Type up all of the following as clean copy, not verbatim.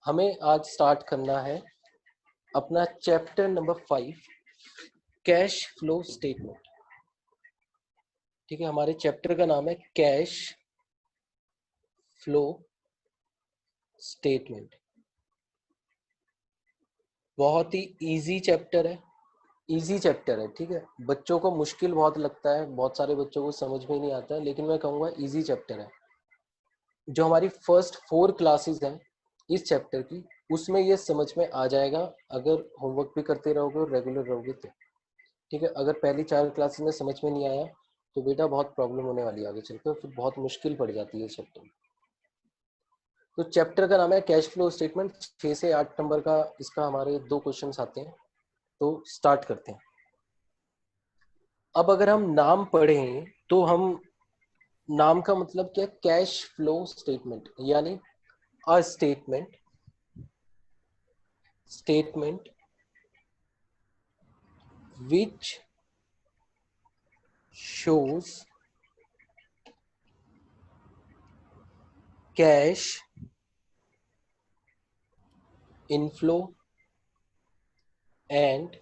हमें आज स्टार्ट करना है अपना chapter number 5 cash flow statement. ठीक है, हमारे चैप्टर का नाम है कैश फ्लो स्टेटमेंट। बहुत ही इजी चैप्टर है, इजी चैप्टर है। ठीक है, बच्चों को मुश्किल बहुत लगता है, बहुत सारे बच्चों को समझ में नहीं आता है, लेकिन मैं कहूँगा इजी चैप्टर है। जो हमारी फर्स्ट 4 क्लासेस हैं इस चैप्टर की, उसमें ये समझ में आ जाएगा अगर होमवर्क भी करते रहोगे और रेगुलर रहोगे तो। ठीक है, अगर पहली 4 क्लासेस में समझ में नहीं आया तो बेटा बहुत प्रॉब्लम होने वाली है आगे चलकर, फिर बहुत मुश्किल पड़ जाती है चैप्टर। तो चैप्टर का नाम है कैश फ्लो स्टेटमेंट। 6 से 8 नंबर का इसका हमारे 2 क्वेश्चंस आते हैं, तो स्टार्ट करते हैं। अब अगर हम नाम पढ़ें तो हम नाम का मतलब क्या, कैश फ्लो स्टेटमेंट, यानी a statement which shows cash inflow and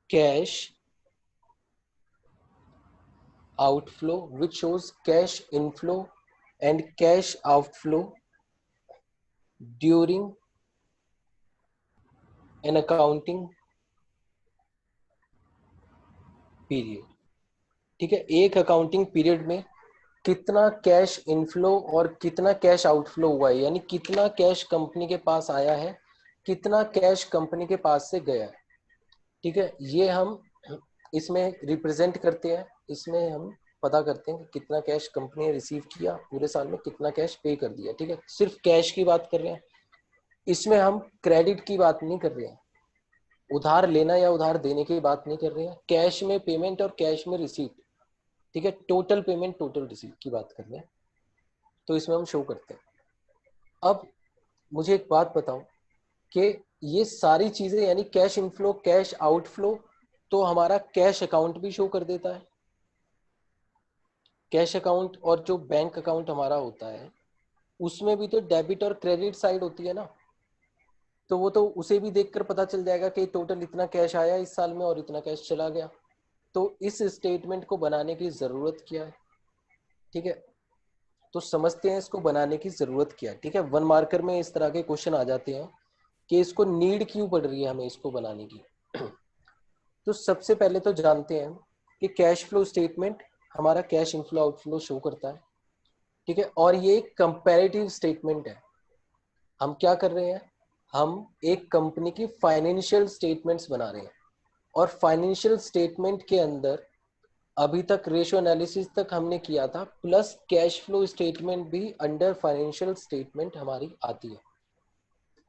cash outflow, which shows cash inflow and cash outflow during an accounting period। ठीक है, एक अकाउंटिंग पीरियड में कितना कैश इनफ्लो और कितना कैश आउटफ्लो हुआ है, यानी कितना कैश कंपनी के पास आया है, कितना कैश कंपनी के पास से गया है। ठीक है, ये हम इसमें रिप्रेजेंट करते हैं, इसमें हम पता करते हैं कि कितना कैश कंपनी ने रिसीव किया पूरे साल में, कितना कैश पे कर दिया। ठीक है, सिर्फ कैश की बात कर रहे हैं, इसमें हम क्रेडिट की बात नहीं कर रहे हैं, उधार लेना या उधार देने की बात नहीं कर रहे हैं, कैश में पेमेंट और कैश में रिसीट। ठीक है, टोटल पेमेंट टोटल रिसीट की बात कर रहे हैं, तो इसमें हम शो करते हैं। अब मुझे एक बात बताओ कि ये सारी चीजें यानी कैश इनफ्लो कैश आउटफ्लो तो हमारा कैश अकाउंट भी शो कर देता है। कैश अकाउंट और जो बैंक अकाउंट हमारा होता है उसमें भी तो डेबिट और क्रेडिट साइड होती है ना, तो वो तो उसे भी देखकर पता चल जाएगा कि टोटल इतना कैश आया इस साल में और इतना कैश चला गया। तो इस स्टेटमेंट को बनाने की जरूरत क्या है? ठीक है, तो समझते हैं इसको बनाने की जरूरत क्या है। ठीक है, 1 मार्कर में इस तरह के क्वेश्चन आ जाते हैं कि इसको नीड क्यों पड़ रही है हमें इसको बनाने की। तो सबसे पहले तो जानते हैं कि कैश फ्लो स्टेटमेंट हमारा कैश इनफ्लो आउटफ्लो शो करता है। ठीक है, और ये एक कंपैरेटिव स्टेटमेंट है। हम क्या कर रहे हैं, हम एक कंपनी की फाइनेंशियल स्टेटमेंट्स बना रहे हैं, और फाइनेंशियल स्टेटमेंट के अंदर अभी तक रेशियो एनालिसिस तक हमने किया था, प्लस कैश फ्लो स्टेटमेंट भी अंडर फाइनेंशियल स्टेटमेंट हमारी आती है।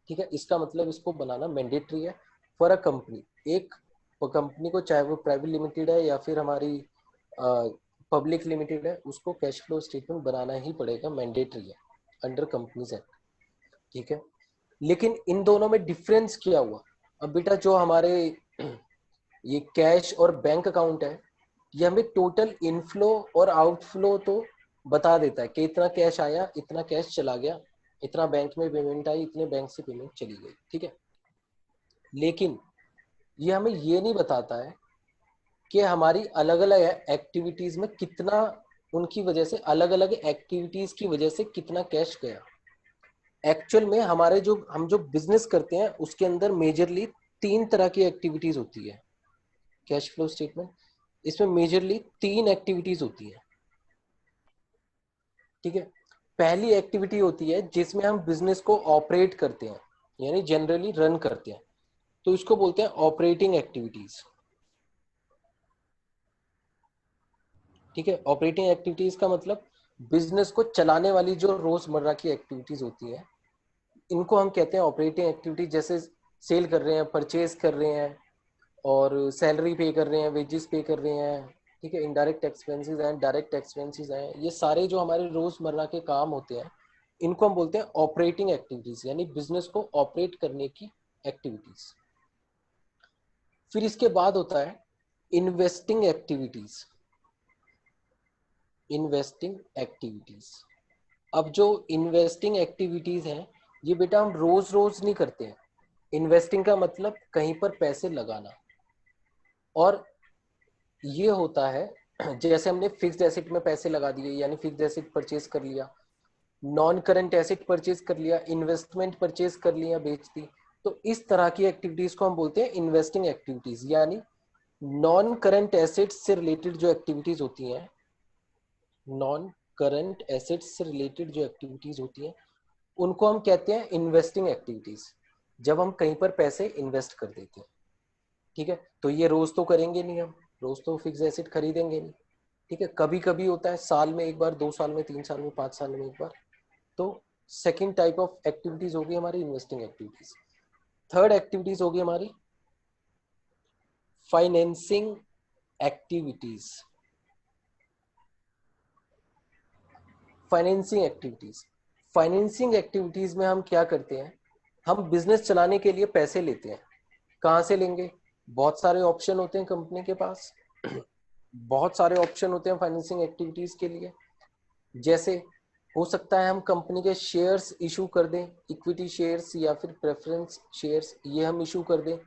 ठीक है, इसका मतलब इसको बनाना मैंडेटरी है फॉर अ कंपनी। एक कंपनी को, चाहे वो प्राइवेट लिमिटेड है या फिर हमारी पब्लिक लिमिटेड है, उसको कैश फ्लो स्टेटमेंट बनाना ही पड़ेगा, मैंडेटरी है अंडर कंपनीज एक्ट। ठीक है, लेकिन इन दोनों में डिफरेंस क्या हुआ? अब बेटा जो हमारे ये कैश और बैंक अकाउंट है, ये हमें टोटल इनफ्लो और आउटफ्लो तो बता देता है कि इतना कैश आया, इतना कैश चला गया, इतना बैंक में पेमेंट आई, इतने बैंक से पेमेंट चली गई। ठीक है, लेकिन ये हमें ये नहीं बताता है कि हमारी अलग अलग एक्टिविटीज में कितना, उनकी वजह से अलग अलग एक्टिविटीज की वजह से कितना कैश गया। एक्चुअल में हमारे जो बिजनेस करते हैं उसके अंदर मेजरली 3 तरह की एक्टिविटीज होती है। कैश फ्लो स्टेटमेंट, इसमें मेजरली 3 एक्टिविटीज होती है। ठीक है, पहली एक्टिविटी होती है जिसमें हम बिजनेस को ऑपरेट करते हैं, यानी जनरली रन करते हैं, तो इसको बोलते हैं ऑपरेटिंग एक्टिविटीज। ठीक है, ऑपरेटिंग एक्टिविटीज का मतलब बिजनेस को चलाने वाली जो रोजमर्रा की एक्टिविटीज होती है, इनको हम कहते हैं ऑपरेटिंग एक्टिविटीज। जैसे सेल कर रहे हैं, परचेज कर रहे हैं, और सैलरी पे कर रहे हैं, वेजेस पे कर रहे हैं। ठीक है, इनडायरेक्ट एक्सपेंसेस हैं, डायरेक्ट एक्सपेंसेस हैं, ये सारे जो हमारे रोजमर्रा के काम होते हैं इनको हम बोलते हैं ऑपरेटिंग एक्टिविटीज, यानी बिजनेस को ऑपरेट करने की एक्टिविटीज। फिर इसके बाद होता है इन्वेस्टिंग एक्टिविटीज। इन्वेस्टिंग एक्टिविटीज, अब जो इन्वेस्टिंग एक्टिविटीज हैं ये बेटा हम रोज रोज नहीं करते हैं। इन्वेस्टिंग का मतलब कहीं पर पैसे लगाना, और ये होता है जैसे हमने फिक्स्ड एसेट में पैसे लगा दिए, यानी फिक्स्ड एसेट परचेज कर लिया, नॉन करंट एसेट परचेज कर लिया, इन्वेस्टमेंट परचेज कर लिया, बेच दी, तो इस तरह की एक्टिविटीज को हम बोलते हैं इन्वेस्टिंग एक्टिविटीज। यानी नॉन करंट एसेट्स से रिलेटेड जो एक्टिविटीज होती हैं, नॉन करंट एसेट्स से रिलेटेड जो एक्टिविटीज होती हैं, उनको हम कहते हैं इन्वेस्टिंग एक्टिविटीज, जब हम कहीं पर पैसे इन्वेस्ट कर देते हैं। ठीक है, तो ये रोज तो करेंगे नहीं, हम रोज तो फिक्स एसेट खरीदेंगे नहीं। ठीक है, कभी कभी होता है, साल में एक बार, 2 साल में, 3 साल में, 5 साल में एक बार। तो सेकेंड टाइप ऑफ एक्टिविटीज होगी हमारी इन्वेस्टिंग एक्टिविटीज। थर्ड एक्टिविटीज होगी हमारी financing activities. Financing activities, financing activities में हम क्या करते हैं, हम बिजनेस चलाने के लिए पैसे लेते हैं। कहाँ से लेंगे? बहुत सारे ऑप्शन होते हैं कंपनी के पास, बहुत सारे ऑप्शन होते हैं फाइनेंसिंग एक्टिविटीज के लिए। जैसे हो सकता है हम कंपनी के शेयर्स इशू कर दें, इक्विटी शेयर्स या फिर प्रेफरेंस शेयर्स, ये हम इशू कर दें,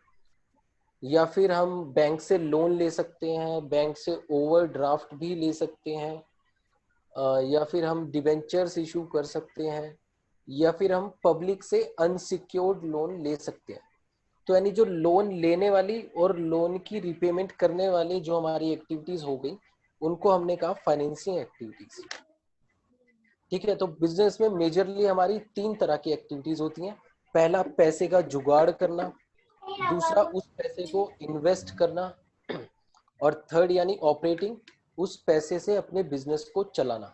या फिर हम बैंक से लोन ले सकते हैं, बैंक से ओवरड्राफ्ट भी ले सकते हैं, या फिर हम डिबेंचर्स इशू कर सकते हैं, या फिर हम पब्लिक से अनसिक्योर्ड लोन ले सकते हैं। तो यानी जो लोन लेने वाली और लोन की रिपेमेंट करने वाली जो हमारी एक्टिविटीज हो गई, उनको हमने कहा फाइनेंसिंग एक्टिविटीज। ठीक है, तो बिजनेस में मेजरली हमारी 3 तरह की एक्टिविटीज होती हैं। पहला, पैसे का जुगाड़ करना, दूसरा, उस पैसे को इन्वेस्ट करना, और थर्ड यानी ऑपरेटिंग, उस पैसे से अपने बिजनेस को चलाना।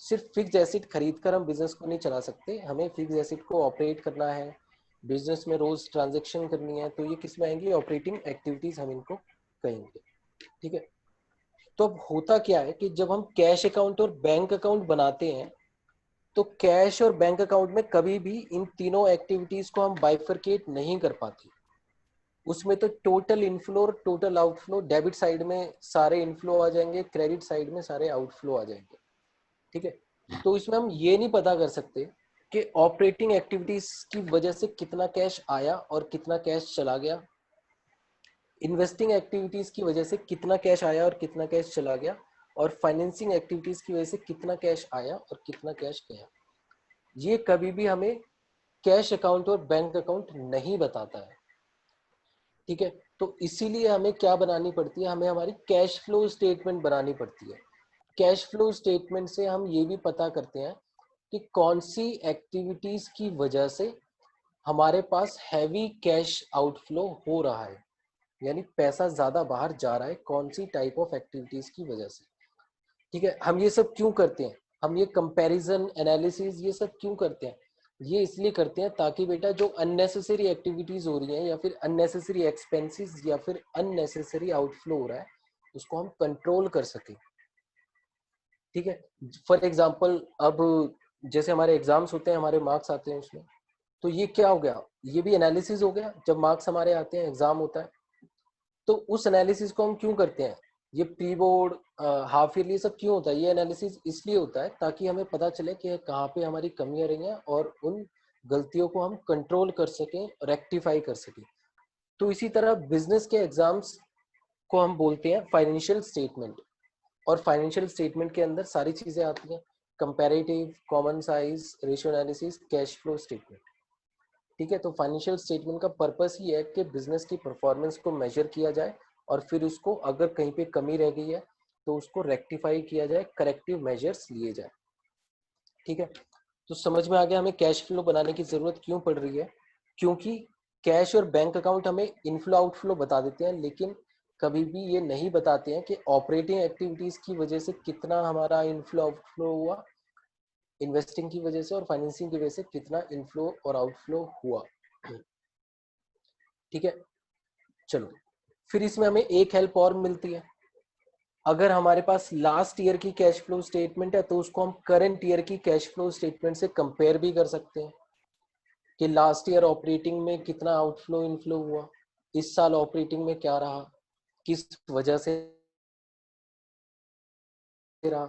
सिर्फ फिक्स एसेट खरीद कर हम बिजनेस को नहीं चला सकते, हमें फिक्स एसेट को ऑपरेट करना है, बिजनेस में रोज ट्रांजेक्शन करनी है, तो ये किस में आएंगी? ऑपरेटिंग एक्टिविटीज हम इनको कहेंगे। ठीक है, तो अब होता क्या है कि जब हम कैश अकाउंट और बैंक अकाउंट बनाते हैं, तो कैश और बैंक अकाउंट में कभी भी इन तीनों एक्टिविटीज को हम बाइफरकेट नहीं कर पाते। उसमें तो टोटल इनफ्लो और टोटल आउटफ्लो, डेबिट साइड में सारे इनफ्लो आ जाएंगे, क्रेडिट साइड में सारे आउटफ्लो आ जाएंगे। ठीक है, तो इसमें हम ये नहीं पता कर सकते कि ऑपरेटिंग एक्टिविटीज की वजह से कितना कैश आया और कितना कैश चला गया, इन्वेस्टिंग एक्टिविटीज की वजह से कितना कैश आया और कितना कैश चला गया, और फाइनेंसिंग एक्टिविटीज की वजह से कितना कैश आया और कितना कैश गया। ये कभी भी हमें कैश अकाउंट और बैंक अकाउंट नहीं बताता है। ठीक है, तो इसीलिए हमें क्या बनानी पड़ती है, हमें हमारी कैश फ्लो स्टेटमेंट बनानी पड़ती है। कैश फ्लो स्टेटमेंट से हम ये भी पता करते हैं कि कौन सी एक्टिविटीज की वजह से हमारे पास हैवी कैश आउटफ्लो हो रहा है, यानी पैसा ज्यादा बाहर जा रहा है, कौन सी टाइप ऑफ एक्टिविटीज की वजह से। ठीक है, हम ये सब क्यों करते हैं, हम ये कंपैरिजन एनालिसिस ये सब क्यों करते हैं? ये इसलिए करते हैं ताकि बेटा जो अननेसेसरी एक्टिविटीज हो रही हैं, या फिर अननेसेसरी एक्सपेंसेस, या फिर अननेसेसरी आउटफ्लो हो रहा है, उसको हम कंट्रोल कर सकें। ठीक है, फॉर एग्जाम्पल, अब जैसे हमारे एग्जाम्स होते हैं, हमारे मार्क्स आते हैं उसमें, तो ये क्या हो गया, ये भी एनालिसिस हो गया। जब मार्क्स हमारे आते हैं, एग्जाम होता है, तो उस एनालिसिस को हम क्यों करते हैं? ये प्री बोर्ड, हाफ ईयरली, सब क्यों होता है? ये एनालिसिस इसलिए होता है ताकि हमें पता चले कि कहाँ पे हमारी कमियां रही हैं, और उन गलतियों को हम कंट्रोल कर सकें, रेक्टिफाई कर सकें। तो इसी तरह बिजनेस के एग्जाम्स को हम बोलते हैं फाइनेंशियल स्टेटमेंट, और फाइनेंशियल स्टेटमेंट के अंदर सारी चीजें आती हैं, comparative, common size, ratio analysis, cash flow statement. ठीक है, तो फाइनेंशियल स्टेटमेंट का पर्पस ही है कि बिजनेस की परफॉर्मेंस को मेजर किया जाए, और फिर उसको अगर कहीं पे कमी रह गई है तो उसको रेक्टिफाई किया जाए, करेक्टिव मेजर्स लिए जाए। ठीक है, तो समझ में आ गया हमें कैश फ्लो बनाने की जरूरत क्यों पड़ रही है। क्योंकि कैश और बैंक अकाउंट हमें इनफ्लो आउटफ्लो बता देते हैं, लेकिन कभी भी ये नहीं बताते हैं कि ऑपरेटिंग एक्टिविटीज की वजह से कितना हमारा इनफ्लो आउटफ्लो हुआ, इन्वेस्टिंग की वजह से और फाइनेंसिंग की वजह से कितना इनफ्लो और आउटफ्लो हुआ। ठीक है, चलो, फिर इसमें हमें एक हेल्प और मिलती है। अगर हमारे पास लास्ट ईयर की कैश फ्लो स्टेटमेंट है, तो उसको हम करंट ईयर की कैश फ्लो स्टेटमेंट से कंपेयर भी कर सकते हैं कि लास्ट ईयर ऑपरेटिंग में कितना आउटफ्लो इनफ्लो हुआ, इस साल ऑपरेटिंग में क्या रहा, किस वजह से रहा,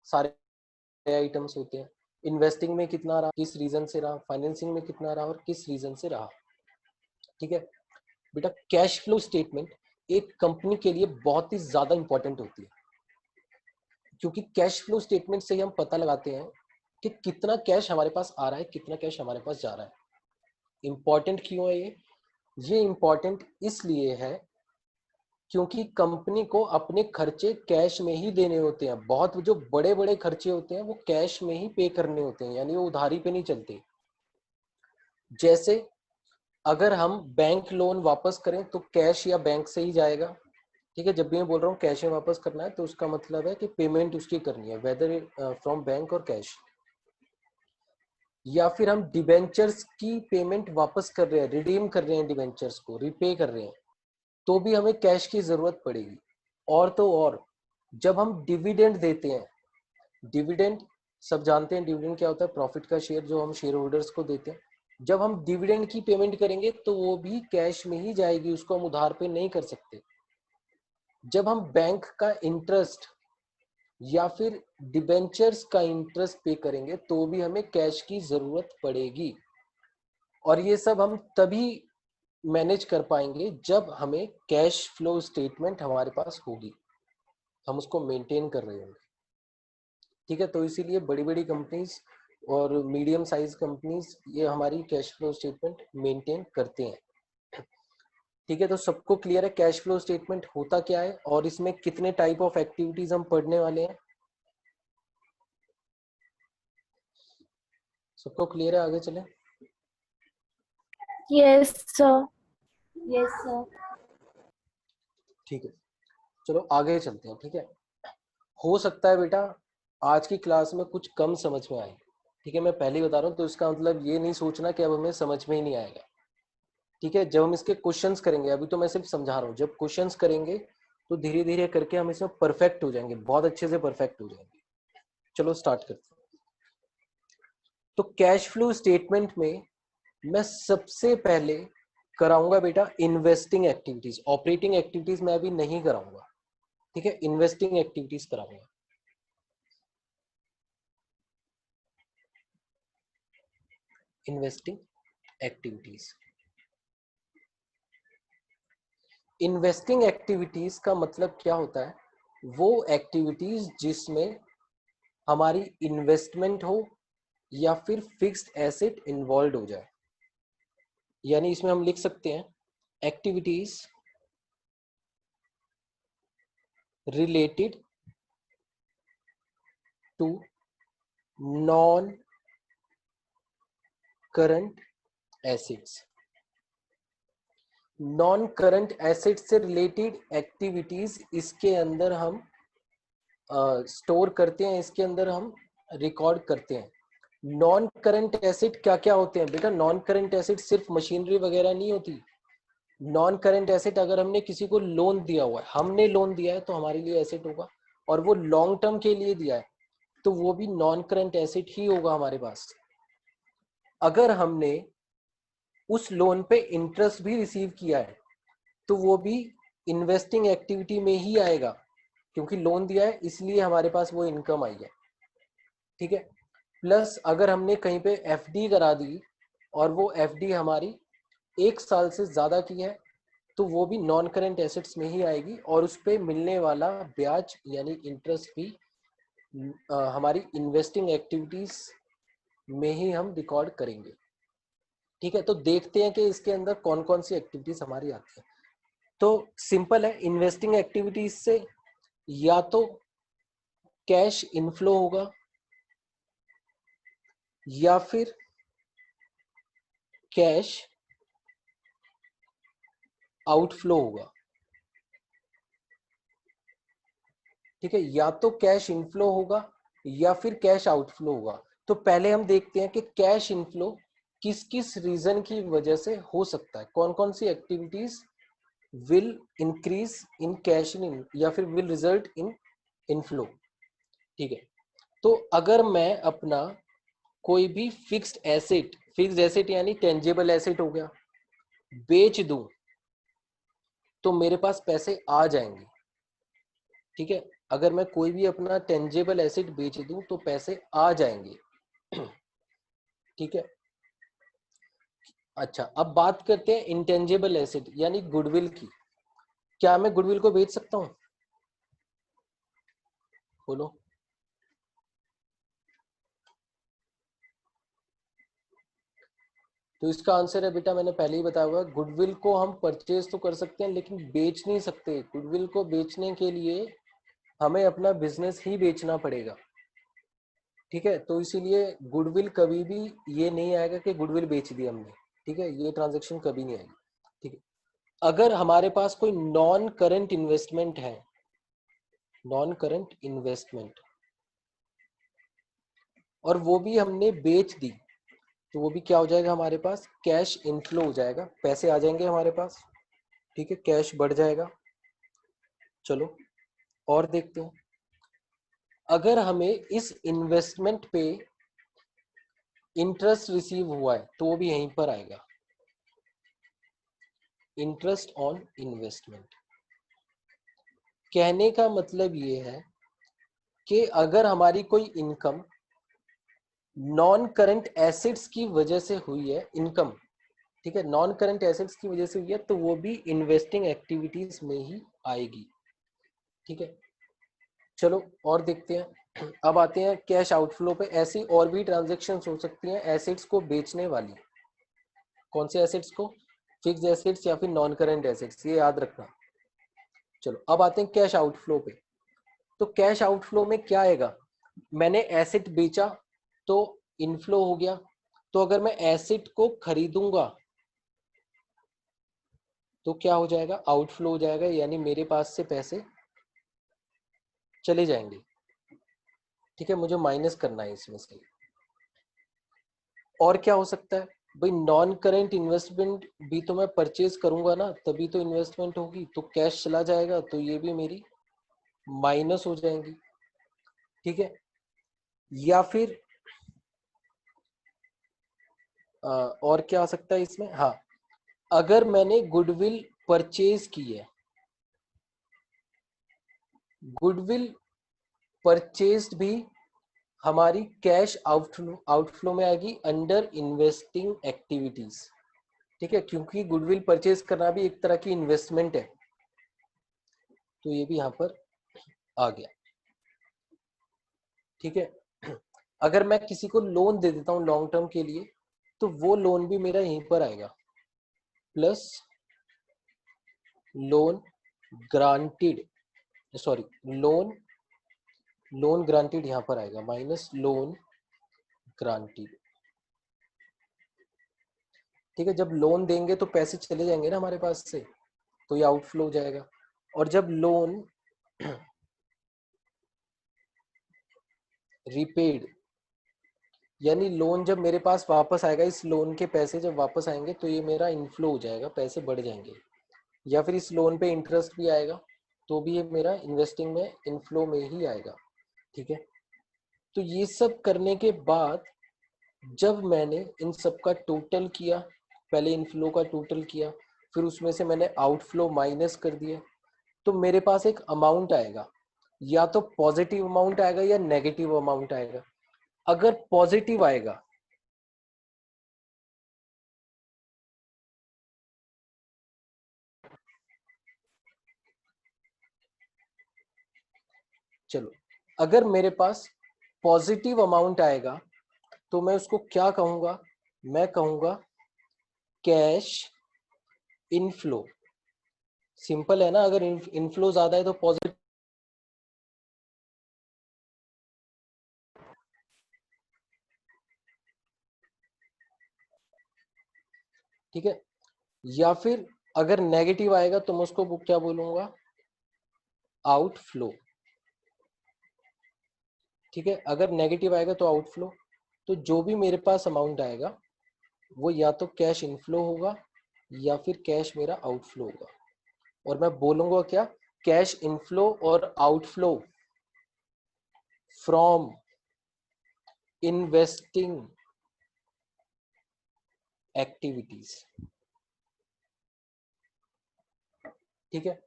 सारे आइटम्स होते हैं। इन्वेस्टिंग में कितना रहा, किस रीजन से रहा, फाइनेंसिंग में कितना रहा और किस रीजन से रहा। ठीक है बेटा, कैश फ्लो स्टेटमेंट एक कंपनी के लिए बहुत ही ज्यादा इंपॉर्टेंट होती है, क्योंकि कैश फ्लो स्टेटमेंट से ही हम पता लगाते हैं कि कितना कैश हमारे पास आ रहा है, कितना कैश हमारे पास जा रहा है। इंपॉर्टेंट क्यों है ये इंपॉर्टेंट इसलिए है क्योंकि कंपनी को अपने खर्चे कैश में ही देने होते हैं। बहुत जो बड़े बड़े खर्चे होते हैं वो कैश में ही पे करने होते हैं, यानी वो उधारी पे नहीं चलते। जैसे अगर हम बैंक लोन वापस करें तो कैश या बैंक से ही जाएगा। ठीक है, जब भी मैं बोल रहा हूँ कैश में वापस करना है तो उसका मतलब है कि पेमेंट उसकी करनी है, वेदर फ्रॉम बैंक और कैश। या फिर हम डिबेंचर्स की पेमेंट वापस कर रहे हैं, रिडीम कर रहे हैं, डिबेंचर्स को रिपे कर रहे हैं, तो भी हमें कैश की जरूरत पड़ेगी। और तो और जब हम डिविडेंड देते हैं, डिविडेंड सब जानते हैं, डिविडेंड क्या होता है, प्रॉफिट का शेयर जो हम शेयर होल्डर्स को देते हैं। जब हम डिविडेंड की पेमेंट करेंगे तो वो भी कैश में ही जाएगी, उसको हम उधार पे नहीं कर सकते। जब हम बैंक का इंटरेस्ट या फिर डिबेंचर्स का इंटरेस्ट पे करेंगे तो भी हमें कैश की जरूरत पड़ेगी। और ये सब हम तभी मैनेज कर पाएंगे जब हमें कैश फ्लो स्टेटमेंट हमारे पास होगी, हम उसको मेंटेन कर रहे होंगे। ठीक है, तो इसीलिए बड़ी बड़ी कंपनीज और मीडियम साइज कंपनीज ये हमारी कैश फ्लो स्टेटमेंट मेंटेन करते हैं। ठीक है, तो सबको क्लियर है कैश फ्लो स्टेटमेंट होता क्या है और इसमें कितने टाइप ऑफ एक्टिविटीज हम पढ़ने वाले हैं? सबको क्लियर है? आगे चले। Yes sir. Yes sir. ठीक है, चलो आगे चलते हैं। ठीक है, हो सकता है बेटा आज की क्लास में कुछ कम समझ में आए। ठीक है, मैं पहले ही बता रहा हूँ, तो इसका मतलब ये नहीं सोचना कि अब हमें समझ में ही नहीं आएगा। ठीक है, जब हम इसके क्वेश्चंस करेंगे, अभी तो मैं सिर्फ समझा रहा हूँ, जब क्वेश्चंस करेंगे तो धीरे धीरे करके हम इसमें परफेक्ट हो जाएंगे, बहुत अच्छे से परफेक्ट हो जाएंगे। चलो स्टार्ट करते हैं। तो कैश फ्लो स्टेटमेंट में मैं सबसे पहले कराऊंगा बेटा इन्वेस्टिंग एक्टिविटीज, ऑपरेटिंग एक्टिविटीज मैं अभी नहीं कराऊंगा। ठीक है, इन्वेस्टिंग एक्टिविटीज कराऊंगा। इन्वेस्टिंग एक्टिविटीज, इन्वेस्टिंग एक्टिविटीज का मतलब क्या होता है, वो एक्टिविटीज जिसमें हमारी इन्वेस्टमेंट हो या फिर फिक्स्ड एसेट इन्वॉल्व हो जाए। यानी इसमें हम लिख सकते हैं activities related to non current assets. Non current asset से रिलेटेड एक्टिविटीज इसके अंदर हम स्टोर करते हैं, इसके अंदर हम रिकॉर्ड करते हैं। नॉन करंट एसेट क्या क्या होते हैं बेटा? नॉन करंट एसेट सिर्फ मशीनरी वगैरह नहीं होती। नॉन करंट एसेट अगर हमने किसी को लोन दिया हुआ है, हमने लोन दिया है तो हमारे लिए एसेट होगा, और वो लॉन्ग टर्म के लिए दिया है तो वो भी नॉन करंट एसेट ही होगा हमारे पास। अगर हमने उस लोन पे इंटरेस्ट भी रिसीव किया है तो वो भी इन्वेस्टिंग एक्टिविटी में ही आएगा, क्योंकि लोन दिया है इसलिए हमारे पास वो इनकम आई है। ठीक है, प्लस अगर हमने कहीं पे एफडी करा दी और वो एफडी हमारी 1 साल से ज्यादा की है तो वो भी नॉन करेंट एसेट्स में ही आएगी, और उस पे मिलने वाला ब्याज यानी इंटरेस्ट भी हमारी इन्वेस्टिंग एक्टिविटीज में ही हम रिकॉर्ड करेंगे। ठीक है, तो देखते हैं कि इसके अंदर कौन कौन सी एक्टिविटीज हमारी आती है। तो सिंपल है, इन्वेस्टिंग एक्टिविटीज से या तो कैश इनफ्लो होगा या फिर कैश आउटफ्लो होगा। ठीक है, या तो कैश इनफ्लो होगा या फिर कैश आउटफ्लो होगा। तो पहले हम देखते हैं कि कैश इनफ्लो किस किस रीजन की वजह से हो सकता है, कौन कौन सी activities will increase in cash in या फिर विल रिजल्ट इन इनफ्लो। ठीक है, तो अगर मैं अपना कोई भी फिक्स्ड एसेट यानी टेंजेबल एसेट हो गया, बेच दूं तो मेरे पास पैसे आ जाएंगे। ठीक है, अगर मैं कोई भी अपना टेंजेबल एसेट बेच दूं तो पैसे आ जाएंगे। ठीक है। अच्छा, अब बात करते हैं इंटेंजिबल एसेट यानी गुडविल की। क्या मैं गुडविल को बेच सकता हूँ? बोलो। तो इसका आंसर है बेटा, मैंने पहले ही बताया हुआ, गुडविल को हम परचेज तो कर सकते हैं लेकिन बेच नहीं सकते। गुडविल को बेचने के लिए हमें अपना बिजनेस ही बेचना पड़ेगा। ठीक है, तो इसीलिए गुडविल कभी भी ये नहीं आएगा कि गुडविल बेच दी हमने। ठीक है, ये ट्रांजेक्शन कभी नहीं आएगी। ठीक है, अगर हमारे पास कोई नॉन करंट इन्वेस्टमेंट है, नॉन करंट इन्वेस्टमेंट, और वो भी हमने बेच दी, तो वो भी क्या हो जाएगा हमारे पास? कैश इनफ्लो हो जाएगा, पैसे आ जाएंगे हमारे पास। ठीक है, कैश बढ़ जाएगा। चलो और देखते हैं। अगर हमें इस इन्वेस्टमेंट पे इंटरेस्ट रिसीव हुआ है तो वो भी यहीं पर आएगा, इंटरेस्ट ऑन इन्वेस्टमेंट। कहने का मतलब ये है कि अगर हमारी कोई इनकम नॉन करंट एसेट्स की वजह से हुई है, इनकम, ठीक है, नॉन करंट एसेट्स की वजह से हुई है, तो वो भी इन्वेस्टिंग एक्टिविटीज में ही आएगी। ठीक है, चलो और देखते हैं। अब आते हैं कैश आउटफ्लो पे। ऐसी और भी ट्रांजेक्शन्स हो सकती हैं एसेट्स को बेचने वाली। कौन से एसेट्स को? फिक्स्ड एसेट्स या फिर नॉन करंट एसेट्स, ये याद रखना। चलो अब आते हैं कैश आउटफ्लो पे। तो कैश आउटफ्लो में क्या आएगा? मैंने एसेट बेचा तो इनफ्लो हो गया। तो अगर मैं एसेट को खरीदूंगा तो क्या हो जाएगा? आउटफ्लो हो जाएगा, यानी मेरे पास से पैसे चले जाएंगे। ठीक है, मुझे माइनस करना है इसमें से। और क्या हो सकता है भाई? नॉन करेंट इन्वेस्टमेंट भी तो मैं परचेज करूंगा ना, तभी तो इन्वेस्टमेंट होगी, तो कैश चला जाएगा, तो ये भी मेरी माइनस हो जाएंगी। ठीक है, या फिर और क्या आ सकता है इसमें? हाँ, अगर मैंने गुडविल परचेज की है, गुडविल परचेज्ड भी हमारी कैश आउटफ्लो में आएगी अंडर इन्वेस्टिंग एक्टिविटीज। ठीक है, क्योंकि गुडविल परचेज करना भी एक तरह की इन्वेस्टमेंट है, तो ये भी यहाँ पर आ गया। ठीक है, अगर मैं किसी को लोन दे देता हूँ लॉन्ग टर्म के लिए, तो वो लोन भी मेरा यहीं पर आएगा, plus lone granted, sorry loan, loan granted यहाँ पर आएगा, माइनस लोन ग्रांटेड। ठीक है, जब लोन देंगे तो पैसे चले जाएंगे ना हमारे पास से, तो ये आउटफ्लो हो जाएगा। और जब लोन रिपेड, यानी लोन जब मेरे पास वापस आएगा, इस लोन के पैसे जब वापस आएंगे, तो ये मेरा इनफ्लो हो जाएगा, पैसे बढ़ जाएंगे। या फिर इस लोन पे इंटरेस्ट भी आएगा, तो भी ये मेरा इन्वेस्टिंग में इनफ्लो में ही आएगा। ठीक है, तो ये सब करने के बाद जब मैंने इन सब का टोटल किया, पहले इनफ्लो का टोटल किया, फिर उसमें से मैंने आउटफ्लो माइनस कर दिया, तो मेरे पास एक अमाउंट आएगा, या तो पॉजिटिव अमाउंट आएगा या नेगेटिव अमाउंट आएगा। अगर पॉजिटिव आएगा, चलो अगर मेरे पास पॉजिटिव अमाउंट आएगा तो मैं उसको क्या कहूंगा? मैं कहूंगा कैश इनफ्लो। सिंपल है ना, अगर इनफ्लो ज्यादा है तो पॉजिटिव। ठीक है, या फिर अगर नेगेटिव आएगा तो मैं उसको क्या बोलूंगा? आउटफ्लो। ठीक है, अगर नेगेटिव आएगा तो आउटफ्लो। तो जो भी मेरे पास अमाउंट आएगा वो या तो कैश इनफ्लो होगा या फिर कैश मेरा आउटफ्लो होगा। और मैं बोलूंगा क्या? कैश इनफ्लो और आउटफ्लो फ्रॉम इन्वेस्टिंग एक्टिविटीज। ठीक है,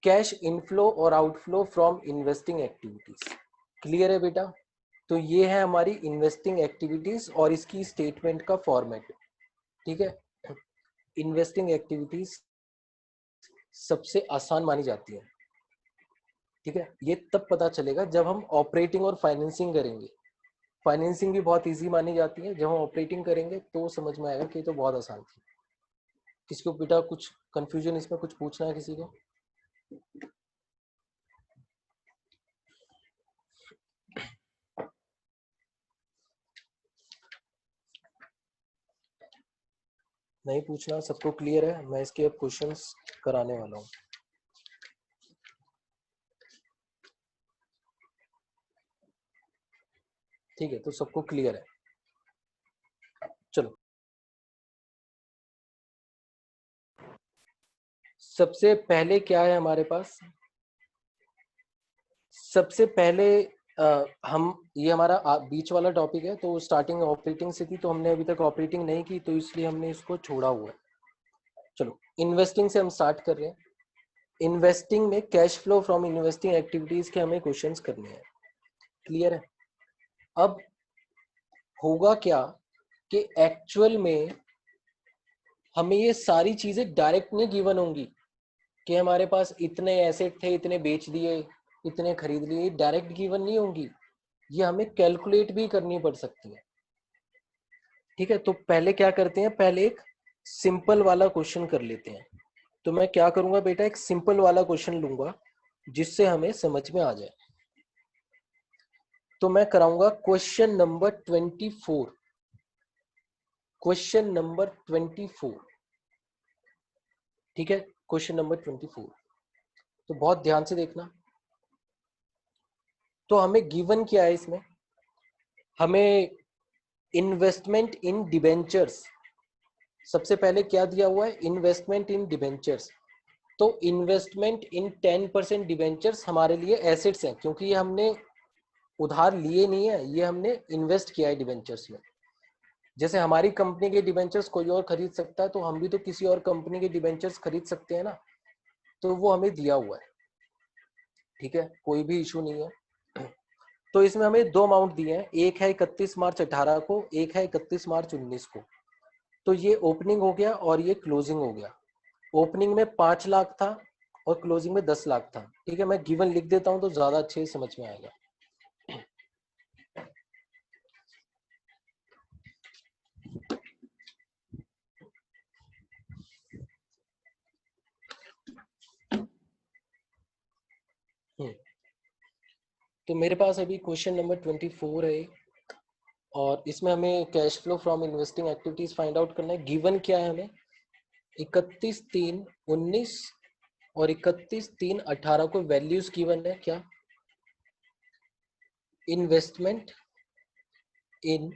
कैश इनफ्लो और outflow from investing activities. Clear है बेटा? तो ये है हमारी इन्वेस्टिंग एक्टिविटीज और इसकी स्टेटमेंट का फॉर्मेट। ठीक है, इन्वेस्टिंग एक्टिविटीज सबसे आसान मानी जाती है। ठीक है, ये तब पता चलेगा जब हम ऑपरेटिंग और फाइनेंसिंग करेंगे। फाइनेंसिंग भी बहुत इजी मानी जाती है, जब हम ऑपरेटिंग करेंगे तो समझ में आएगा कि तो बहुत आसान थी। किसी को बेटा कुछ कंफ्यूजन इसमें, कुछ पूछना है किसी को? नहीं पूछना, सबको क्लियर है? मैं इसके अब क्वेश्चंस कराने वाला हूँ। ठीक है, तो सबको क्लियर है? चलो, सबसे पहले क्या है हमारे पास? सबसे पहले हम, ये हमारा बीच वाला टॉपिक है, तो स्टार्टिंग ऑपरेटिंग से थी, तो हमने अभी तक ऑपरेटिंग नहीं की, तो इसलिए हमने इसको छोड़ा हुआ है। चलो, इन्वेस्टिंग से हम स्टार्ट कर रहे हैं। इन्वेस्टिंग में cash flow from investing activities के हमें क्वेश्चंस करने हैं। क्लियर है? अब होगा क्या कि एक्चुअल में हमें ये सारी चीजें डायरेक्ट नहीं गिवन होंगी कि हमारे पास इतने एसेट थे, इतने बेच दिए, इतने खरीद लिए, डायरेक्ट गिवन नहीं होंगी, ये हमें कैलकुलेट भी करनी पड़ सकती है। ठीक है, तो पहले क्या करते हैं, पहले एक सिंपल वाला क्वेश्चन कर लेते हैं। तो मैं क्या करूंगा बेटा, एक सिंपल वाला क्वेश्चन लूंगा जिससे हमें समझ में आ जाए। तो मैं कराऊंगा क्वेश्चन नंबर 24। Question number 24। ठीक है, क्वेश्चन नंबर 24, तो बहुत ध्यान से देखना। तो हमें गिवन क्या है इसमें? हमें इन्वेस्टमेंट इन डिबेंचर्स, सबसे पहले क्या दिया हुआ है, इन्वेस्टमेंट इन डिबेंचर्स। तो इन्वेस्टमेंट इन 10% डिबेंचर्स हमारे लिए एसेट्स हैं, क्योंकि ये हमने उधार लिए नहीं है, ये हमने इन्वेस्ट किया है डिबेंचर्स में। जैसे हमारी कंपनी के डिबेंचर्स कोई और खरीद सकता है, तो हम भी तो किसी और कंपनी के डिबेंचर्स खरीद सकते हैं ना, तो वो हमें दिया हुआ है। ठीक है, कोई भी इशू नहीं है। तो इसमें हमें दो अमाउंट दिए हैं, एक है 31 मार्च 18 को, एक है 31 मार्च 19 को। तो ये ओपनिंग हो गया और ये क्लोजिंग हो गया। ओपनिंग में 5 लाख था और क्लोजिंग में 10 लाख था। ठीक है, मैं गिवन लिख देता हूं तो ज्यादा अच्छे से समझ में आएगा। तो मेरे पास अभी क्वेश्चन नंबर 24 है और इसमें हमें cash flow from investing activities find out करना है। गिवन क्या है हमें, 31/3/19 और 31/3/18 को वैल्यूज गिवन है। क्या? इन्वेस्टमेंट इन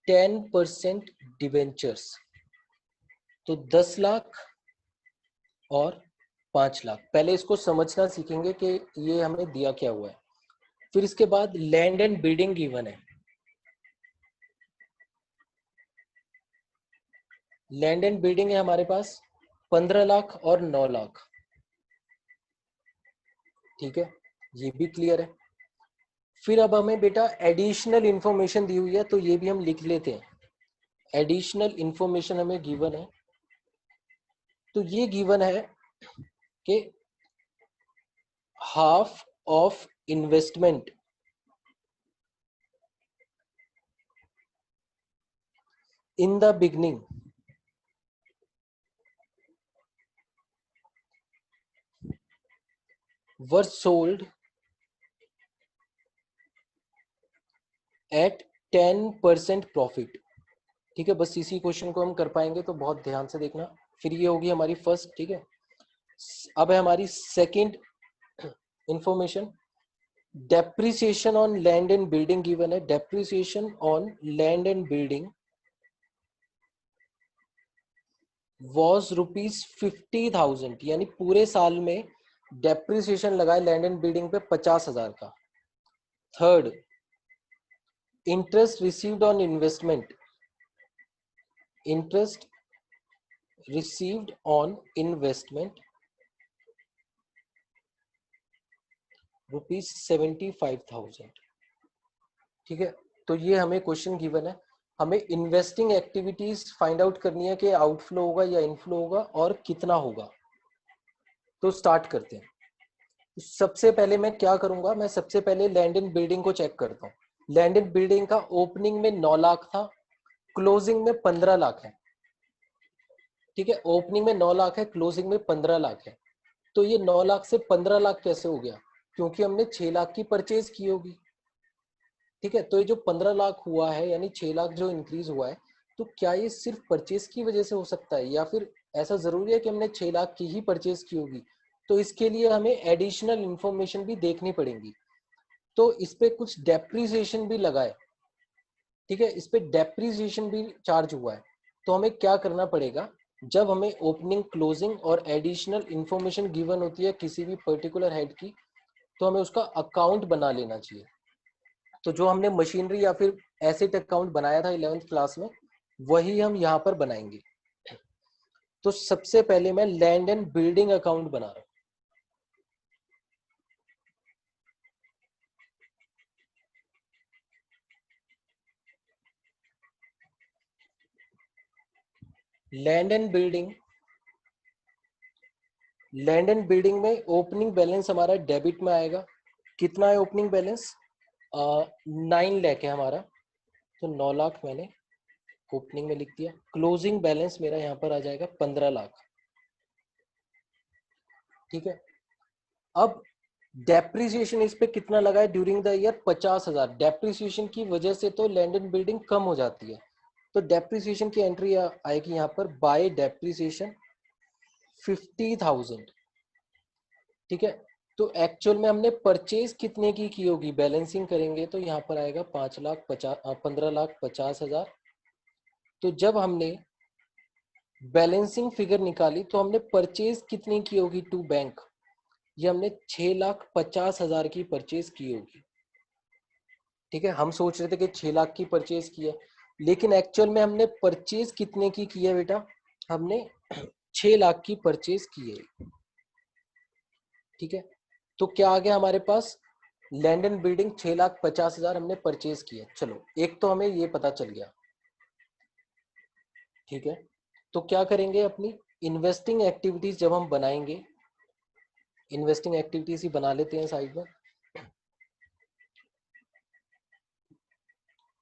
10% डिवेंचर्स, तो 10 लाख और 5 लाख। पहले इसको समझना सीखेंगे कि ये हमें दिया क्या हुआ है। फिर इसके बाद लैंड एंड बिल्डिंग गिवन है। लैंड एंड बिल्डिंग है हमारे पास 15 लाख और 9 लाख। ठीक है, ये भी क्लियर है। फिर अब हमें बेटा एडिशनल इंफॉर्मेशन दी हुई है, तो ये भी हम लिख लेते हैं। एडिशनल इंफॉर्मेशन हमें गिवन है, तो ये गिवन है कि half of investment in the beginning were sold at 10% profit. ठीक है, बस इसी क्वेश्चन को हम कर पाएंगे, तो बहुत ध्यान से देखना। फिर ये होगी हमारी फर्स्ट। ठीक है, अब है हमारी second information, depreciation on land and building given है। Depreciation on land and building was ₹50,000, यानी पूरे साल में डेप्रिसिएशन लगाए लैंड एंड बिल्डिंग पे 50,000 का। Third, interest received on investment, interest received on investment ₹75,000। ठीक है, तो ये हमें क्वेश्चन गिवन है, हमें इन्वेस्टिंग एक्टिविटीज फाइंड आउट करनी है कि आउटफ्लो होगा या इनफ्लो होगा और कितना होगा। तो स्टार्ट करते हैं। सबसे पहले मैं क्या करूंगा, मैं सबसे पहले लैंड एंड बिल्डिंग को चेक करता हूँ। लैंड एंड बिल्डिंग का ओपनिंग में 9 लाख था, क्लोजिंग में 15 लाख है। ठीक है, ओपनिंग में 9 लाख है, क्लोजिंग में 15 लाख है। तो ये 9 लाख से 15 लाख कैसे हो गया, क्योंकि हमने 6 लाख की परचेज की होगी। ठीक है, तो ये जो 15 लाख हुआ है यानी 6 लाख जो इंक्रीज हुआ है, तो क्या ये सिर्फ परचेज की वजह से हो सकता है या फिर ऐसा जरूरी है कि हमने 6 लाख की ही परचेज की होगी। तो इसके लिए हमें एडिशनल इंफॉर्मेशन भी देखनी पड़ेगी। तो इस पे कुछ डेप्रिसिएशन भी लगा है। ठीक है, इस पे डेप्रिसिएशन भी चार्ज हुआ है। तो हमें क्या करना पड़ेगा, जब हमें ओपनिंग क्लोजिंग और एडिशनल इंफॉर्मेशन गिवन होती है किसी भी पर्टिकुलर हेड की, तो हमें उसका अकाउंट बना लेना चाहिए। तो जो हमने मशीनरी या फिर एसेट अकाउंट बनाया था 11th क्लास में, वही हम यहाँ पर बनाएंगे। तो सबसे पहले मैं लैंड एंड बिल्डिंग अकाउंट बना रहा हूँ। Land and building, land and building में ओपनिंग बैलेंस हमारा डेबिट में आएगा। कितना है ओपनिंग बैलेंस, 9 लाख है हमारा, तो 9 लाख मैंने ओपनिंग में लिख दिया। क्लोजिंग बैलेंस मेरा यहाँ पर आ जाएगा 15 लाख। ठीक है, अब डेप्रिसिएशन इस पे कितना लगा है ड्यूरिंग द ईयर, 50,000। डेप्रिसिएशन की वजह से तो लैंड एंड बिल्डिंग कम हो जाती है, तो डेप्रिसिएशन की एंट्री आएगी यहाँ पर, बाय डेप्रिसिएशन 50,000। ठीक है, तो एक्चुअल में हमने परचेज कितने की होगी, बैलेंसिंग करेंगे तो यहाँ पर आएगा 15,50,000। तो जब हमने बैलेंसिंग फिगर निकाली तो हमने परचेज कितनी की होगी टू बैंक, ये हमने 6,50,000 की परचेज की होगी। ठीक है, हम सोच रहे थे कि 6 लाख की परचेज की है, लेकिन एक्चुअल में हमने परचेज कितने की है बेटा, हमने 6 लाख की परचेज की है। ठीक है, तो क्या आ गया हमारे पास, लैंड एंड बिल्डिंग 6,50,000 हमने परचेज किया। चलो, एक तो हमें ये पता चल गया। ठीक है, तो क्या करेंगे, अपनी इन्वेस्टिंग एक्टिविटीज जब हम बनाएंगे, इन्वेस्टिंग एक्टिविटीज ही बना लेते हैं साइड में।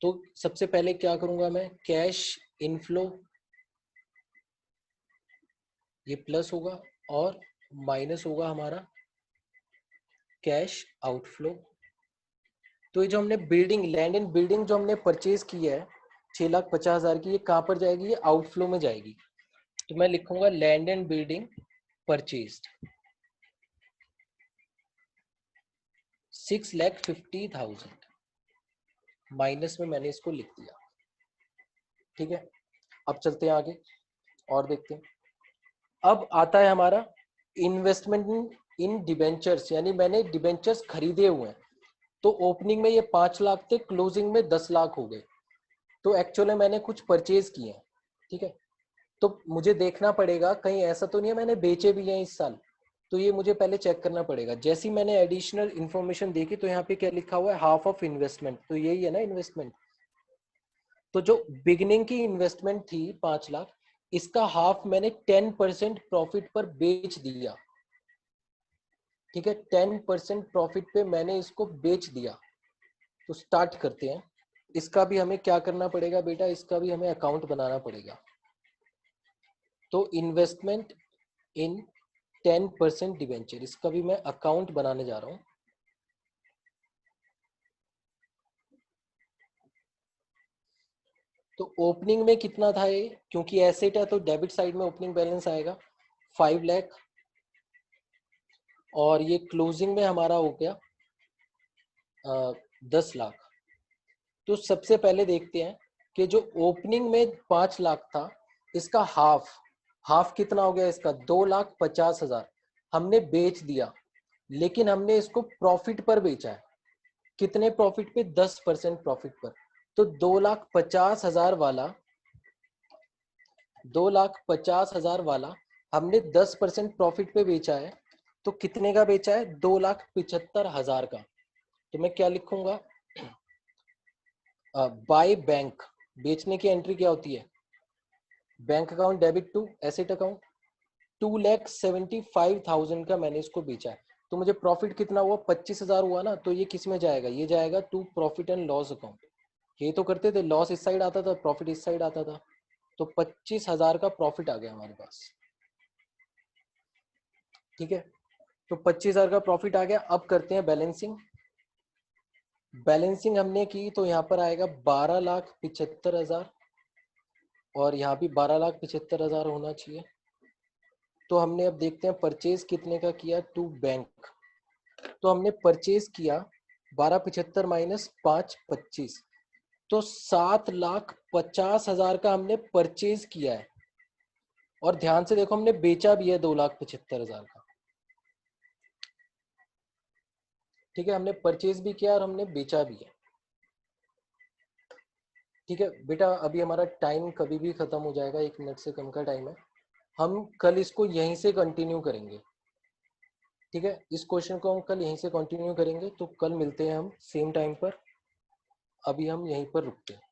तो सबसे पहले क्या करूंगा मैं, कैश इनफ्लो, ये प्लस होगा, और माइनस होगा हमारा कैश आउटफ्लो। तो ये जो हमने बिल्डिंग, लैंड एंड बिल्डिंग जो हमने परचेज की है 6,50,000 की, ये कहाँ पर जाएगी, ये आउटफ्लो में जाएगी। तो मैं लिखूंगा land and building purchased 6,50,000, minus में मैंने इसको लिख दिया। ठीक है, अब चलते हैं आगे और देखते हैं। अब आता है हमारा इन्वेस्टमेंट इन डिबेंचर्स, यानी मैंने डिबेंचर्स खरीदे हुए हैं। तो ओपनिंग में ये 5 लाख थे, क्लोजिंग में 10 लाख हो गए। तो एक्चुअली में मैंने कुछ परचेज किए हैं। ठीक है, तो मुझे देखना पड़ेगा कहीं ऐसा तो नहीं है मैंने बेचे भी हैं इस साल, तो ये मुझे पहले चेक करना पड़ेगा। जैसे ही मैंने एडिशनल इन्फॉर्मेशन देखी तो यहाँ पे क्या लिखा हुआ है, हाफ ऑफ इन्वेस्टमेंट, तो यही है ना इन्वेस्टमेंट। तो जो बिगिनिंग की इन्वेस्टमेंट थी 5 लाख, इसका हाफ मैंने 10% प्रॉफिट पर बेच दिया। ठीक है, 10% प्रॉफिट पे मैंने इसको बेच दिया। तो स्टार्ट करते हैं। इसका भी हमें क्या करना पड़ेगा बेटा, इसका भी हमें अकाउंट बनाना पड़ेगा। तो इन्वेस्टमेंट इन 10% डिवेंचर, इसका भी मैं अकाउंट बनाने जा रहा हूं। तो ओपनिंग में कितना था ये, क्योंकि एसेट है तो डेबिट साइड में ओपनिंग बैलेंस आएगा 5 लाख, और ये क्लोजिंग में हमारा हो गया 10 लाख। तो सबसे पहले देखते हैं कि जो ओपनिंग में 5 लाख था, इसका हाफ, हाफ कितना हो गया इसका, 2,50,000 हमने बेच दिया, लेकिन हमने इसको प्रॉफिट पर बेचा है। कितने प्रॉफिट पे, 10% प्रॉफिट पर। तो 2,50,000 वाला, 2,50,000 वाला हमने 10% प्रॉफिट पे बेचा है। तो कितने का बेचा है, 2,75,000 का। तो मैं क्या लिखूंगा, बाय बैंक, बेचने की एंट्री क्या होती है? Bank account debit to asset account, 2,75,000 का मैंने इसको बेचा है, तो मुझे प्रॉफिट कितना हुआ? 25,000 हुआ ना, तो ये किस में जाएगा? ये जाएगा to profit and loss account. ये तो करते थे, लॉस इस साइड आता था, प्रॉफिट इस साइड आता था, तो 25,000 का प्रॉफिट आ गया हमारे पास। ठीक है, तो 25,000 का प्रॉफिट आ गया। अब करते हैं बैलेंसिंग। बैलेंसिंग हमने की तो यहाँ पर आएगा 12,75,000 और यहाँ भी 12,75,000 होना चाहिए। तो हमने अब देखते हैं परचेज कितने का किया टू बैंक। तो हमने परचेज किया 12,75 माइनस 5,25, तो 7,50,000 का हमने परचेज किया है। और ध्यान से देखो, हमने बेचा भी है 2,75,000 का। ठीक है, हमने परचेज भी किया और हमने बेचा भी है। ठीक है बेटा, अभी हमारा टाइम कभी भी खत्म हो जाएगा, 1 मिनट से कम का टाइम है। हम कल इसको यहीं से कंटिन्यू करेंगे। ठीक है, इस क्वेश्चन को हम कल यहीं से कंटिन्यू करेंगे, तो कल मिलते हैं हम सेम टाइम पर। अभी हम यहीं पर रुकते हैं।